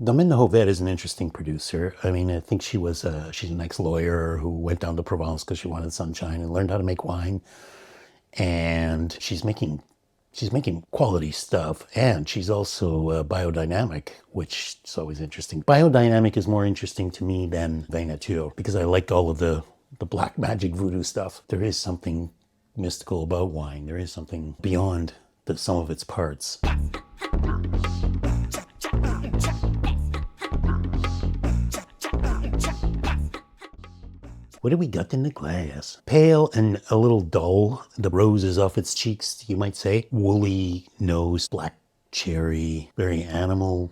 Domaine Hauvette is an interesting producer. I mean, I think she's an ex-lawyer who went down to Provence because she wanted sunshine and learned how to make wine. And she's making quality stuff, and she's also biodynamic, which is always interesting. Biodynamic is more interesting to me than vin nature because I like all of the black magic voodoo stuff. There is something mystical about wine. There is something beyond the sum of its parts. What do we got in the glass? Pale and a little dull. The rose is off its cheeks, you might say. Woolly nose, black cherry, very animal.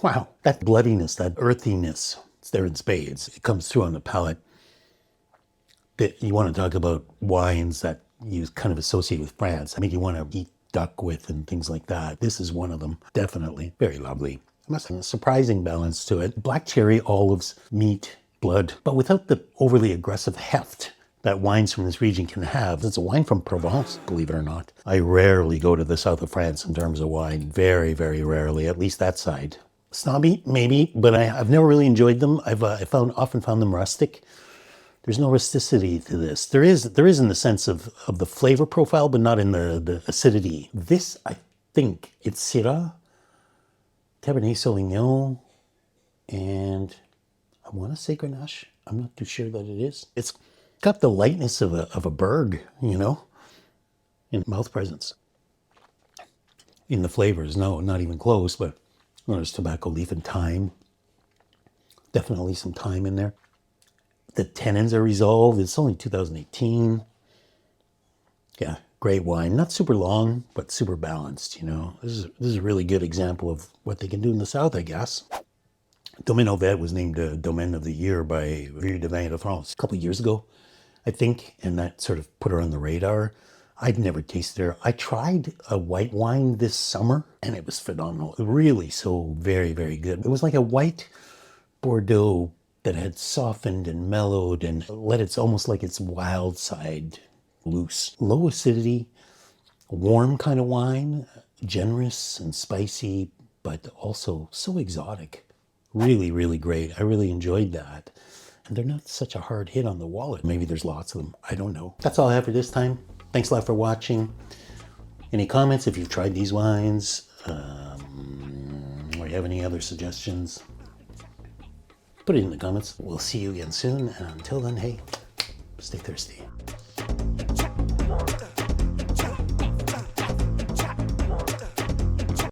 Wow, that bloodiness, that earthiness, it's there in spades. It comes through on the palate. You want to talk about wines that you kind of associate with France. I mean, you want to eat duck with and things like that. This is one of them, definitely. Very lovely. Must have a surprising balance to it. Black cherry, olives, meat, blood, but without the overly aggressive heft that wines from this region can have. It's a wine from Provence, believe it or not. I rarely go to the south of France in terms of wine. Very, very rarely, at least that side. Snobby, maybe, but I've never really enjoyed them. I've often found them rustic. There's no rusticity to this. There is in the sense of the flavor profile, but not in the acidity. This, I think, it's Syrah, Cabernet Sauvignon, and I want to say Grenache. I'm not too sure that it is. It's got the lightness of a berg, you know, in mouth presence. In the flavors, no, not even close, but there's tobacco leaf and thyme. Definitely some thyme in there. The tannins are resolved. It's only 2018. Yeah, great wine. Not super long, but super balanced, you know. This is a really good example of what they can do in the South, I guess. Domaine Hauvette was named Domaine of the Year by Ville de Vin de France a couple of years ago, I think, and that sort of put her on the radar. I'd never tasted her. I tried a white wine this summer, and it was phenomenal. Really so very, very good. It was like a white Bordeaux that had softened and mellowed and let its almost like its wild side loose. Low acidity, warm kind of wine, generous and spicy, but also so exotic. Really, really great. I really enjoyed that. And they're not such a hard hit on the wallet. Maybe there's lots of them. I don't know. That's all I have for this time. Thanks a lot for watching. Any comments if you've tried these wines? Or you have any other suggestions? Put it in the comments. We'll see you again soon. And until then, hey, stay thirsty.